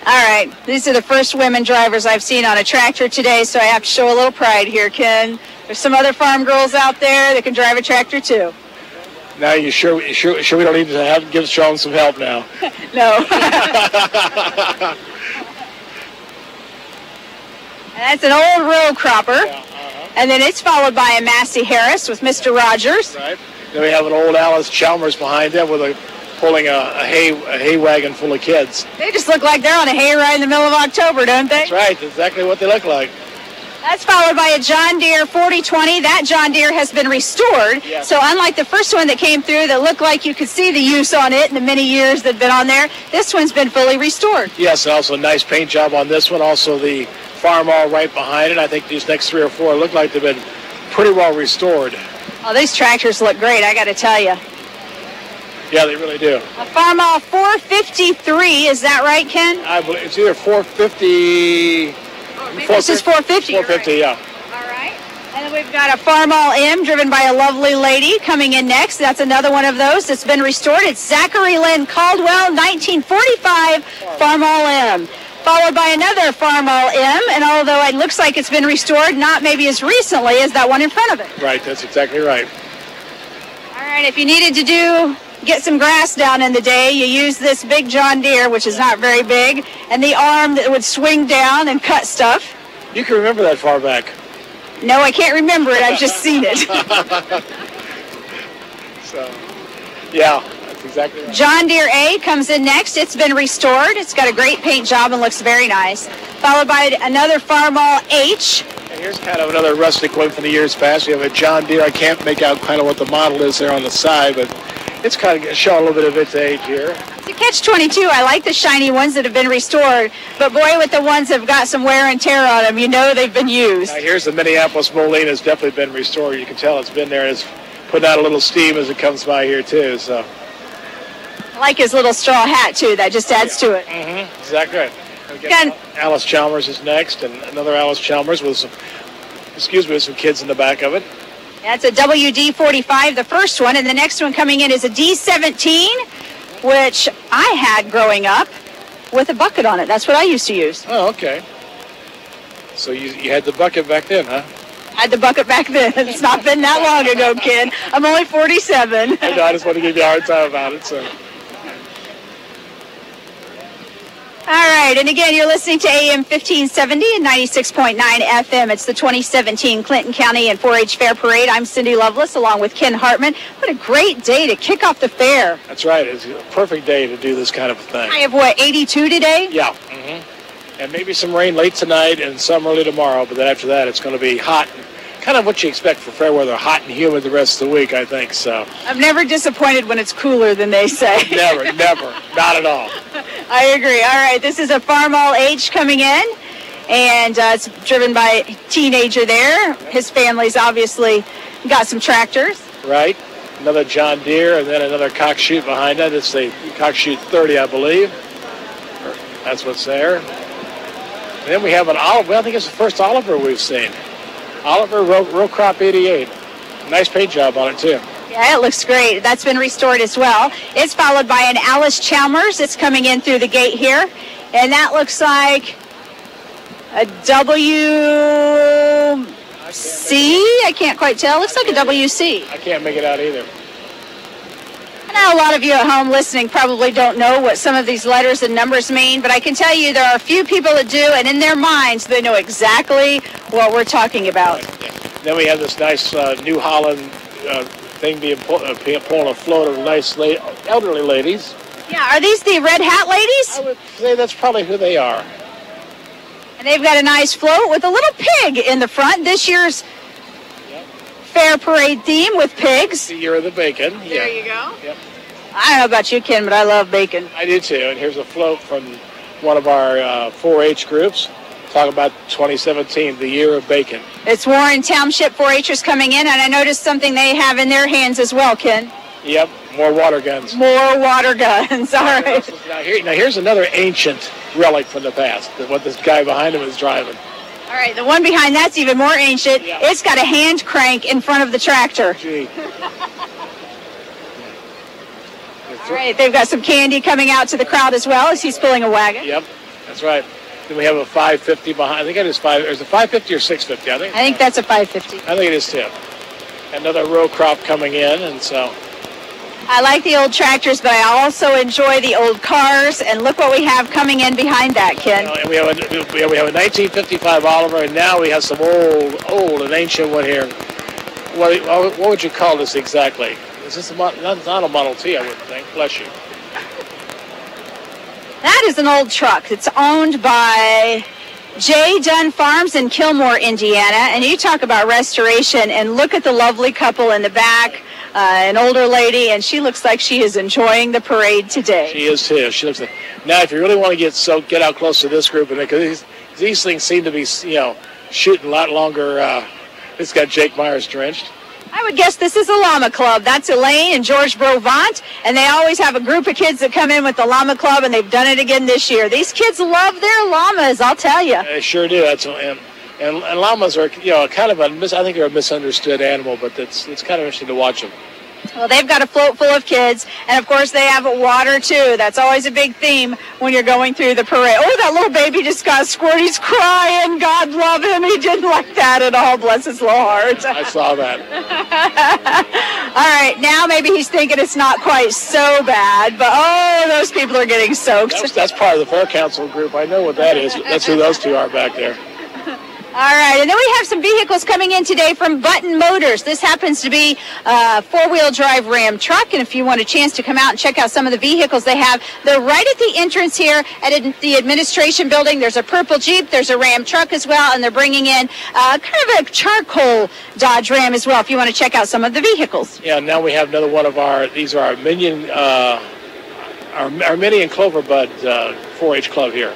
All right, these are the first women drivers I've seen on a tractor today, so I have to show a little pride here, Ken. There's some other farm girls out there that can drive a tractor, too. Now, you sure we don't need to give Sean some help now? No. That's an old row cropper. Yeah, and then it's followed by a Massey Harris with Mr. Rogers. Right. Then we have an old Alice Chalmers behind them with pulling a hay wagon full of kids. They just look like they're on a hayride in the middle of October, don't they? That's right. That's exactly what they look like. That's followed by a John Deere 4020. That John Deere has been restored. Yes. So unlike the first one that came through that looked like you could see the use on it in the many years that have been on there, this one's been fully restored. Yes, and also a nice paint job on this one. Also the Farmall right behind it. I think these next 3 or 4 look like they've been pretty well restored. Oh, these tractors look great, I got to tell you. Yeah, they really do. A Farmall 453, is that right, Ken? I believe it's either 450... This is 450. 450, right. Yeah. All right. And then we've got a Farmall M driven by a lovely lady coming in next. That's another one of those that's been restored. It's Zachary Lynn Caldwell, 1945 Farmall M. Followed by another Farmall M, and although it looks like it's been restored, not maybe as recently as that one in front of it. Right, that's exactly right. All right, if you needed to get some grass down in the day, you use this big John Deere, which is not very big, and the arm that would swing down and cut stuff. You can remember that far back. No, I can't remember it. I've just seen it. So, yeah, that's exactly right. John Deere A comes in next. It's been restored. It's got a great paint job and looks very nice. Followed by another Farmall H. And here's kind of another rustic one from the years past. We have a John Deere. I can't make out kind of what the model is there on the side, but it's kind of showing a little bit of its age here. It's a catch-22. I like the shiny ones that have been restored, but boy, with the ones that have got some wear and tear on them, you know they've been used. Now, here's the Minneapolis Moline. It's definitely been restored. You can tell it's been there, and it's putting out a little steam as it comes by here, too. So I like his little straw hat, too. That just adds to it. Mm-hmm. Exactly right. Again, Alice Chalmers is next, and another Alice Chalmers with some, with some kids in the back of it. That's a WD-45, the first one, and the next one coming in is a D-17, which I had growing up with a bucket on it. That's what I used to use. Oh, okay. So you had the bucket back then, huh? Had the bucket back then. It's not been that long ago, kid. I'm only 47. I know, I just want to give you a hard time about it. So. All right, and again, you're listening to AM 1570 and 96.9 FM. It's the 2017 Clinton County and 4-H Fair Parade. I'm Cindy Loveless, along with Ken Hartman. What a great day to kick off the fair. That's right. It's a perfect day to do this kind of a thing. I have, 82 today? Yeah. And maybe some rain late tonight and some early tomorrow, but then after that it's going to be hot. Kind of what you expect for fair weather, hot and humid the rest of the week, I think. So I'm never disappointed when it's cooler than they say. Never, not at all. I agree. All right, this is a Farm All Age coming in, and it's driven by a teenager there. His family's obviously got some tractors. Right. Another John Deere, and then another Cockshoot behind that. It's the Cockshoot 30, I believe. That's what's there. And then we have an Oliver. I think it's the first Oliver we've seen. Oliver Row Crop 88. Nice paint job on it, too. Yeah, it looks great. That's been restored as well. It's followed by an Alice Chalmers. It's coming in through the gate here. And that looks like a WC. I can't quite tell. Looks like a WC. I can't make it out either. I know a lot of you at home listening probably don't know what some of these letters and numbers mean, but I can tell you there are a few people that do, and in their minds they know exactly what we're talking about. Then we have this nice New Holland thing being pulling a float of nice elderly ladies. Yeah, are these the red hat ladies? I would say that's probably who they are. And they've got a nice float with a little pig in the front. This year's fair parade theme with pigs. The year of the bacon. There you go. Yep. I don't know about you, Ken, but I love bacon. I do too. And here's a float from one of our 4-H groups. Talk about 2017, the year of bacon. It's Warren Township 4-Hers coming in, and I noticed something they have in their hands as well, Ken. Yep, more water guns. More water guns. All right. Now here's another ancient relic from the past. What this guy behind him is driving. All right, the one behind that's even more ancient. Yeah. It's got a hand crank in front of the tractor. Gee. All right, they've got some candy coming out to the crowd as well as he's pulling a wagon. Yep, that's right. Then we have a 550 behind. I think it is 5. Is it 550 or 650? I think that's a 550. I think it is too. Another row crop coming in, and so. I like the old tractors, but I also enjoy the old cars. And look what we have coming in behind that, Ken. And we have a 1955 Oliver, and now we have some old and ancient one here. What would you call this exactly? Is this not a Model T? I wouldn't think. Bless you. That is an old truck. It's owned by J. Dunn Farms in Kilmore, Indiana. And you talk about restoration, and look at the lovely couple in the back. An older lady, and she looks like she is enjoying the parade today. She is too. She looks like. Now, if you really want to get out close to this group, because these things seem to be, shooting a lot longer. It's got Jake Myers drenched. I would guess this is a Llama Club. That's Elaine and George Brovant, and they always have a group of kids that come in with the Llama Club, and they've done it again this year. These kids love their llamas, I'll tell you. They sure do. And llamas are, kind of I think they're a misunderstood animal, but it's kind of interesting to watch them. Well, they've got a float full of kids, and of course they have water too. That's always a big theme when you're going through the parade. Oh, that little baby just got squirted. He's crying. God love him. He didn't like that at all. Bless his little heart. I saw that. All right, now maybe he's thinking it's not quite so bad, but those people are getting soaked. That's part of the Fair Council group. I know what that is. That's who those two are back there. All right, and then we have some vehicles coming in today from Button Motors. This happens to be a four-wheel drive Ram truck, and if you want a chance to come out and check out some of the vehicles they have, they're right at the entrance here at the administration building. There's a purple Jeep, there's a Ram truck as well, and they're bringing in kind of a charcoal Dodge Ram as well if you want to check out some of the vehicles. Yeah, now we have another one of these are our Minion, our Mini and Cloverbud 4-H club here.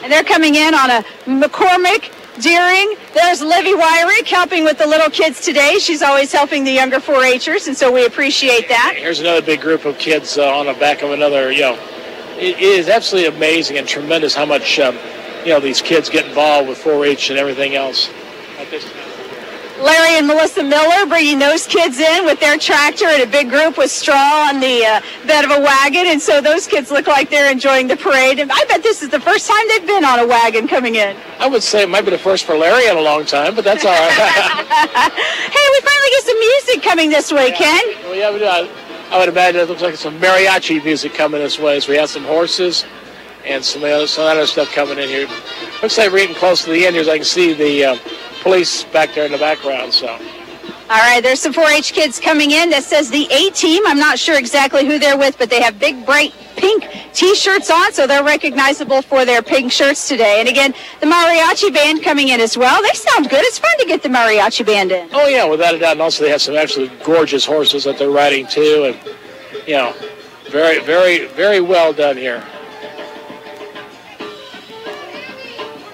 And they're coming in on a McCormick Deering. There's Livy Wyrick helping with the little kids today. She's always helping the younger 4-Hers, and so we appreciate that. Here's another big group of kids on the back of another, It is absolutely amazing and tremendous how much, these kids get involved with 4-H and everything else. Larry and Melissa Miller bringing those kids in with their tractor and a big group with straw on the bed of a wagon, and so those kids look like they're enjoying the parade. And I bet this is the first time they've been on a wagon coming in. I would say it might be the first for Larry in a long time, but that's all right. Hey, we finally get some music coming this way, Ken. Well, yeah, we do. I would imagine it looks like some mariachi music coming this way. So we have some horses and some other stuff coming in here. Looks like we're getting close to the end here, as I can see the police back there in the background. So. All right, there's some 4-H kids coming in that says the A-Team. I'm not sure exactly who they're with, but they have big, bright pink T-shirts on, so they're recognizable for their pink shirts today. And again, the mariachi band coming in as well. They sound good. It's fun to get the mariachi band in. Oh, yeah, without a doubt. And also they have some absolutely gorgeous horses that they're riding, too. And, you know, very, very, very well done here.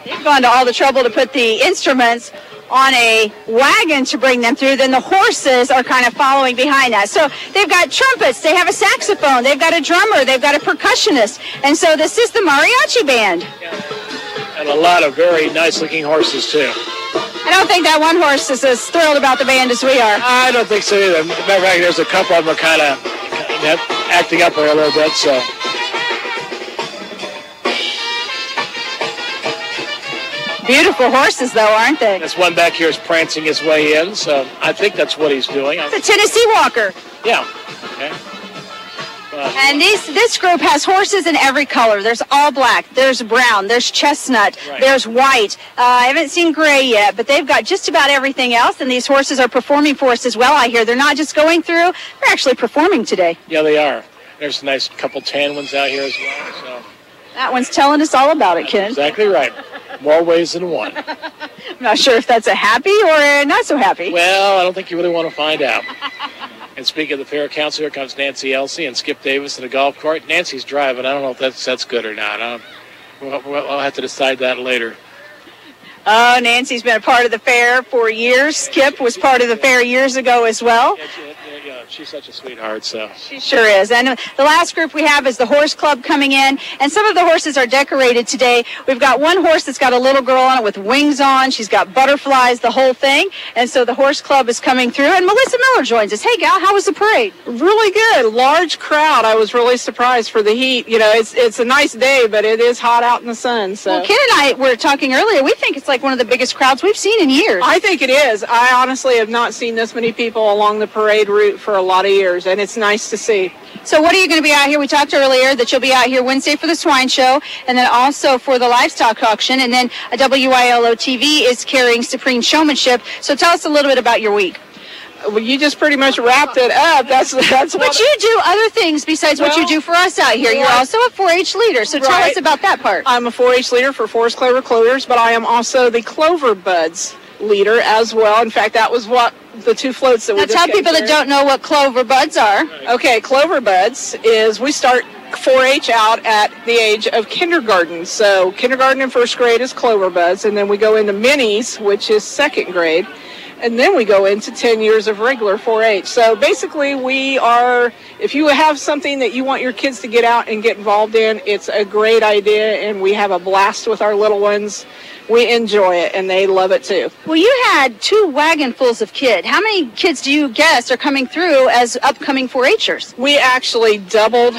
They've gone to all the trouble to put the instruments on a wagon to bring them through. Then the horses are kind of following behind that. So they've got trumpets, they have a saxophone, they've got a drummer, they've got a percussionist. And so this is the mariachi band. And a lot of very nice-looking horses, too. I don't think that one horse is as thrilled about the band as we are. I don't think so either. Matter of fact, there's a couple of them are kind of acting up there a little bit, so. Beautiful horses, though, aren't they? This one back here is prancing his way in, so I think that's what he's doing. It's a Tennessee Walker. Yeah. Okay. And this group has horses in every color. There's all black, there's brown, there's chestnut, right. There's white. I haven't seen gray yet, but they've got just about everything else, and these horses are performing for us as well, I hear. They're not just going through, they're actually performing today. Yeah, they are. There's a nice couple tan ones out here as well. So. That one's telling us all about it, Ken. Exactly right. More ways than one. I'm not sure if that's a happy or not so happy. Well, I don't think you really want to find out. And speaking of the fair council, here comes Nancy Elsey and Skip Davis in the golf cart. Nancy's driving. I don't know if that's good or not. We'll have to decide that later. Oh, Nancy's been a part of the fair for years. Skip was part of the fair years ago as well. Yeah, she's such a sweetheart, so. She sure is. And the last group we have is the horse club coming in, and some of the horses are decorated today. We've got one horse that's got a little girl on it with wings on. She's got butterflies, the whole thing. And so the horse club is coming through, and Melissa Miller joins us. Hey, gal, how was the parade? Really good. Large crowd. I was really surprised for the heat. You know, it's a nice day, but it is hot out in the sun. So. Well, Ken and I were talking earlier. We think it's like one of the biggest crowds we've seen in years. I think it is. I honestly have not seen this many people along the parade route for a lot of years, and it's nice to see. So what are you going to be out here? We talked earlier that you'll be out here Wednesday for the Swine Show, and then also for the Livestock Auction, and then a WILO TV is carrying Supreme Showmanship. So tell us a little bit about your week. Well, you just pretty much wrapped it up. That's But you do other things besides what you do for us out here. You're also a 4-H leader, so tell us about that part. I'm a 4-H leader for Forest Clover Closers, but I am also the Clover Buds leader as well. In fact, that was what the two floats that we just tell people that don't know what Clover Buds are. Okay, Clover Buds is we start 4-H out at the age of kindergarten. So kindergarten and first grade is Clover Buds, and then we go into minis, which is second grade. And then we go into 10 years of regular 4-H. So basically we are, if you have something that you want your kids to get out and get involved in, it's a great idea, and we have a blast with our little ones. We enjoy it, and they love it too. Well, you had 2 wagonfuls of kids. How many kids do you guess are coming through as upcoming 4-Hers? We actually doubled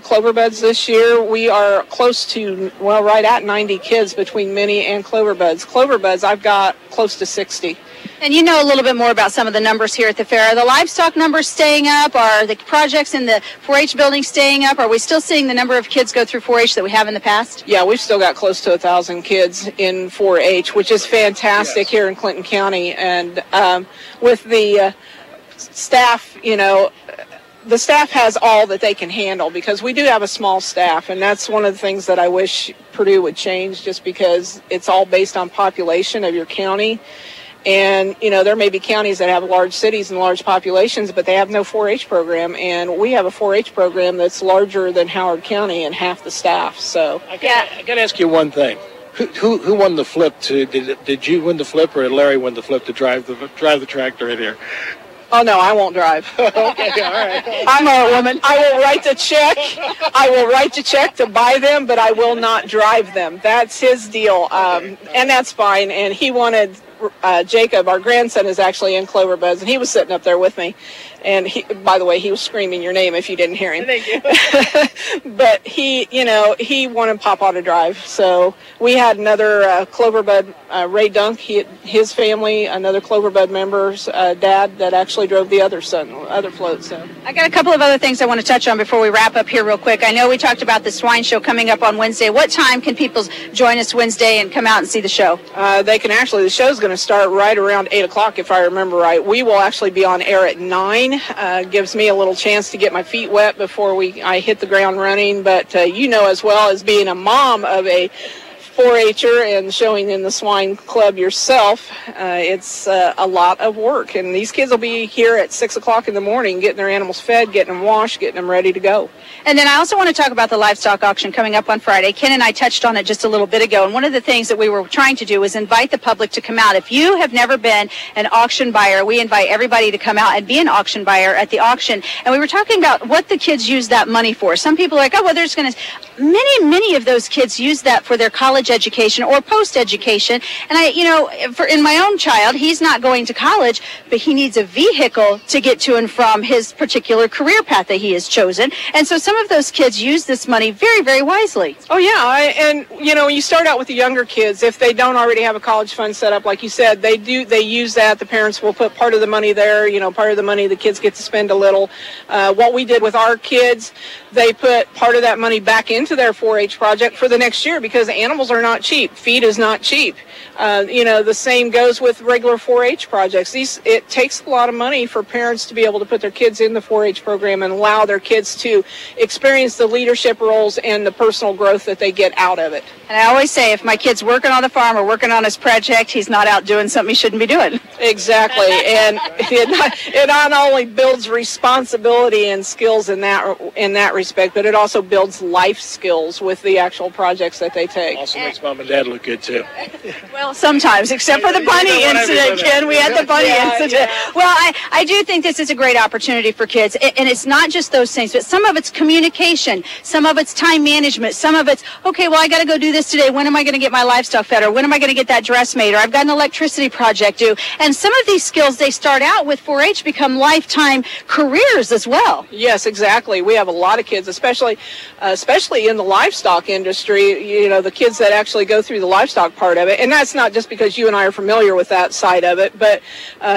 Clover Buds this year. We are close to, well, right at 90 kids between Mini and Clover Buds. Clover Buds, I've got close to 60. And you know a little bit more about some of the numbers here at the fair. Are the livestock numbers staying up? Are the projects in the 4-H building staying up? Are we still seeing the number of kids go through 4-H that we have in the past? Yeah, we've still got close to 1,000 kids in 4-H, which is fantastic here in Clinton County. And with the staff, you know, the staff has all that they can handle, because we do have a small staff, and that's one of the things that I wish Purdue would change, just because it's all based on population of your county. And, you know, there may be counties that have large cities and large populations, but they have no 4-H program. And we have a 4-H program that's larger than Howard County and half the staff. So I got to ask you one thing. Who won the flip? Did you win the flip, or did Larry win the flip to drive the tractor in here? Oh, no, I won't drive. Okay, all right. I'm a woman. I will write the check. I will write the check to buy them, but I will not drive them. That's his deal, and that's fine. And he wanted Jacob, our grandson, is actually in clover buds, and he was sitting up there with me. And he, by the way, he was screaming your name if you didn't hear him. Thank you. But he, he wanted Papa to drive. So we had another clover bud, Ray Dunk, his family, another clover bud member's dad that actually drove the other float. So I got a couple of other things I want to touch on before we wrap up here real quick. I know we talked about the Swine Show coming up on Wednesday. What time can people join us Wednesday and come out and see the show? They can actually, the show's going to start right around 8 o'clock, if I remember right. We will actually be on air at 9. Gives me a little chance to get my feet wet before I hit the ground running. But as well as being a mom of a 4-H'er and showing in the Swine Club yourself, it's a lot of work. And these kids will be here at 6 o'clock in the morning getting their animals fed, getting them washed, getting them ready to go. And then I also want to talk about the Livestock Auction coming up on Friday. Ken and I touched on it just a little bit ago. And one of the things that we were trying to do was invite the public to come out. If you have never been an auction buyer, we invite everybody to come out and be an auction buyer at the auction. And we were talking about what the kids use that money for. Some people are like, oh, well, there's going to... Many of those kids use that for their college education or post-education. And in my own child, he's not going to college, but he needs a vehicle to get to and from his particular career path that he has chosen. And so some of those kids use this money very, very wisely. Oh, yeah. When you start out with the younger kids, if they don't already have a college fund set up, like you said, they use that. The parents will put part of the money there, part of the money the kids get to spend a little. What we did with our kids, they put part of that money back into their 4-H project for the next year because animals are not cheap. Feed is not cheap. The same goes with regular 4-H projects. It takes a lot of money for parents to be able to put their kids in the 4-H program and allow their kids to experience the leadership roles and the personal growth that they get out of it. And I always say, if my kid's working on the farm or working on his project, he's not out doing something he shouldn't be doing. Exactly. And it not only builds responsibility and skills in that respect, but it also builds life skills with the actual projects that they take. Also makes mom and dad look good, too. Well, sometimes, except for the bunny incident, Ken. We had the bunny incident. Yeah. Well, I do think this is a great opportunity for kids. And it's not just those things, but some of it's communication, some of it's time management, some of it's, okay, well, I got to go do this today. When am I going to get my livestock fed? Or when am I going to get that dress made? Or I've got an electricity project due. And some of these skills they start out with 4-H become lifetime careers as well. Yes, exactly. We have a lot of kids, especially in the livestock industry, the kids that actually go through the livestock part of it. And that's not just because you and I are familiar with that side of it, but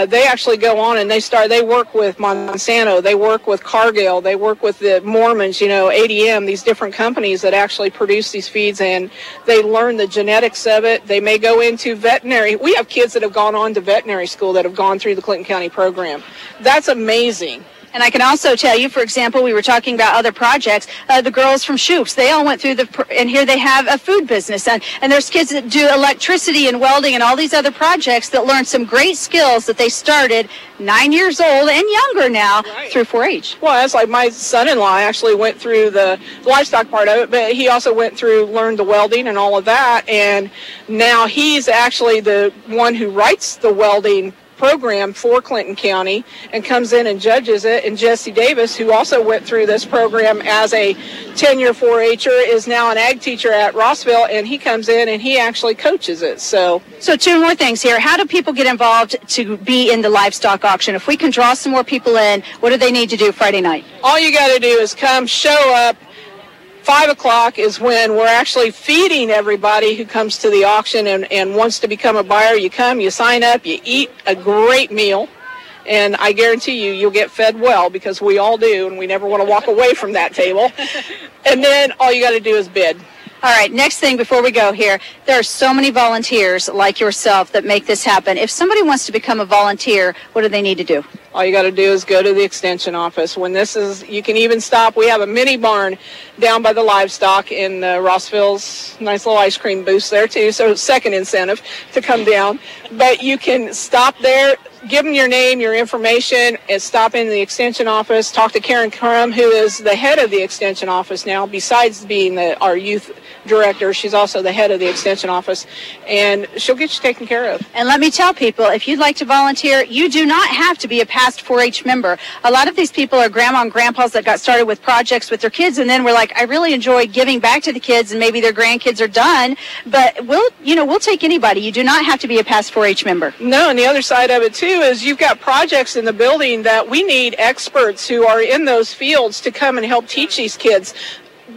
they actually go on and they work with Monsanto, they work with Cargill, they work with the Mormons, ADM, these different companies that actually produce these feeds, and they learn the genetics of it. They may go into veterinary. We have kids that have gone on to veterinary school that have gone through the Clinton County program. That's amazing. And I can also tell you, for example, we were talking about other projects, the girls from Shoops, they all went through and here they have a food business. And there's kids that do electricity and welding and all these other projects that learn some great skills that they started 9 years old and younger now through 4-H. Well, that's like my son-in-law actually went through the livestock part of it, but he also learned the welding and all of that. And now he's actually the one who writes the welding program for Clinton County and comes in and judges it. And Jesse Davis, who also went through this program as a 10-year 4-H'er, is now an ag teacher at Rossville, and he comes in and he actually coaches it. So two more things here. How do people get involved to be in the livestock auction? If we can draw some more people in, what do they need to do Friday night? All you got to do is come, show up. 5 o'clock is when we're actually feeding everybody who comes to the auction and wants to become a buyer. You come, you sign up, you eat a great meal, and I guarantee you'll get fed well, because we all do, and we never want to walk away from that table. And then all you got to do is bid. All right, next thing before we go here, there are so many volunteers like yourself that make this happen. If somebody wants to become a volunteer, what do they need to do? All you got to do is go to the extension office. You can even stop. We have a mini barn down by the livestock in Rossville's nice little ice cream booth there too, so second incentive to come down. But you can stop there, give them your name, your information, and stop in the extension office. Talk to Karen Crum, who is the head of the extension office now. Besides being our youth director, she's also the head of the extension office, and she'll get you taken care of. And let me tell people, if you'd like to volunteer, you do not have to be a pastor past 4-H member. A lot of these people are grandma and grandpas that got started with projects with their kids, and then we're like, I really enjoy giving back to the kids, and maybe their grandkids are done, but we'll take anybody. You do not have to be a past 4-H member. No, and the other side of it too is you've got projects in the building that we need experts who are in those fields to come and help teach these kids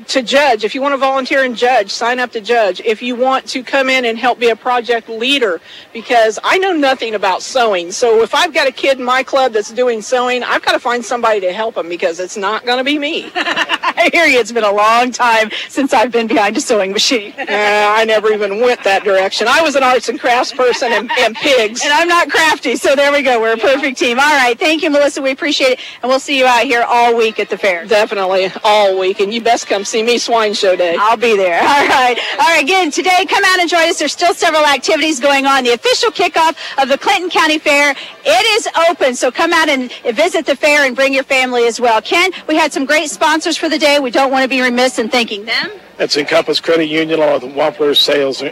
to judge. If you want to volunteer and judge, sign up to judge. If you want to come in and help be a project leader, because I know nothing about sewing. So if I've got a kid in my club that's doing sewing, I've got to find somebody to help them because it's not going to be me. I hear you. It's been a long time since I've been behind a sewing machine. I never even went that direction. I was an arts and crafts person and pigs. And I'm not crafty, so there we go. We're a perfect team. All right. Thank you, Melissa. We appreciate it. And we'll see you out here all week at the fair. Definitely all week. And you best come see me Swine Show Day. I'll be there. All right. Again, today, come out and join us. There's still several activities going on. The official kickoff of the Clinton County Fair, it is open. So come out and visit the fair and bring your family as well. Ken, we had some great sponsors for the day. We don't want to be remiss in thanking them. That's Encompass Credit Union along with Wampler Sales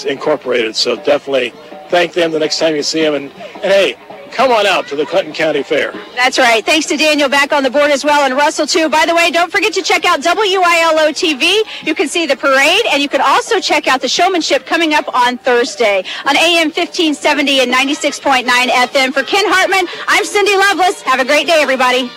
Incorporated. So definitely thank them the next time you see them. And hey, come on out to the Clinton County Fair. That's right. Thanks to Daniel back on the board as well, and Russell too. By the way, don't forget to check out WILO TV. You can see the parade, and you can also check out the showmanship coming up on Thursday on AM 1570 and 96.9 FM. For Ken Hartman, I'm Cindy Loveless. Have a great day, everybody.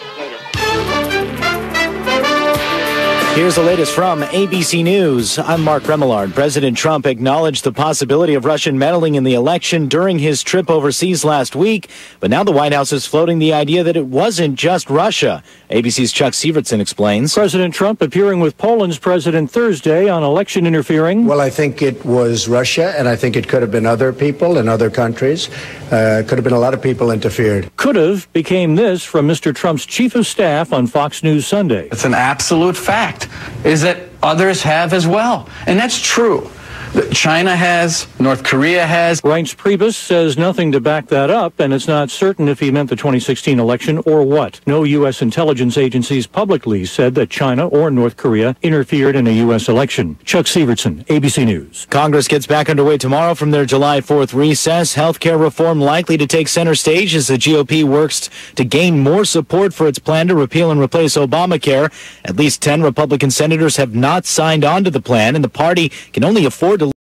Here's the latest from ABC News. I'm Mark Remillard. President Trump acknowledged the possibility of Russian meddling in the election during his trip overseas last week, but now the White House is floating the idea that it wasn't just Russia. ABC's Chuck Sievertson explains. President Trump appearing with Poland's president Thursday on election interfering. Well, I think it was Russia, and I think it could have been other people in other countries. Could have been a lot of people interfered. Could have became this from Mr. Trump's chief of staff on Fox News Sunday. It's an absolute fact, is that others have as well. And that's true. China has, North Korea has. Reince Priebus says nothing to back that up, and it's not certain if he meant the 2016 election or what. No U.S. intelligence agencies publicly said that China or North Korea interfered in a U.S. election. Chuck Sievertson, ABC News. Congress gets back underway tomorrow from their July 4th recess. Healthcare reform likely to take center stage as the GOP works to gain more support for its plan to repeal and replace Obamacare. At least 10 Republican senators have not signed on to the plan, and the party can only afford to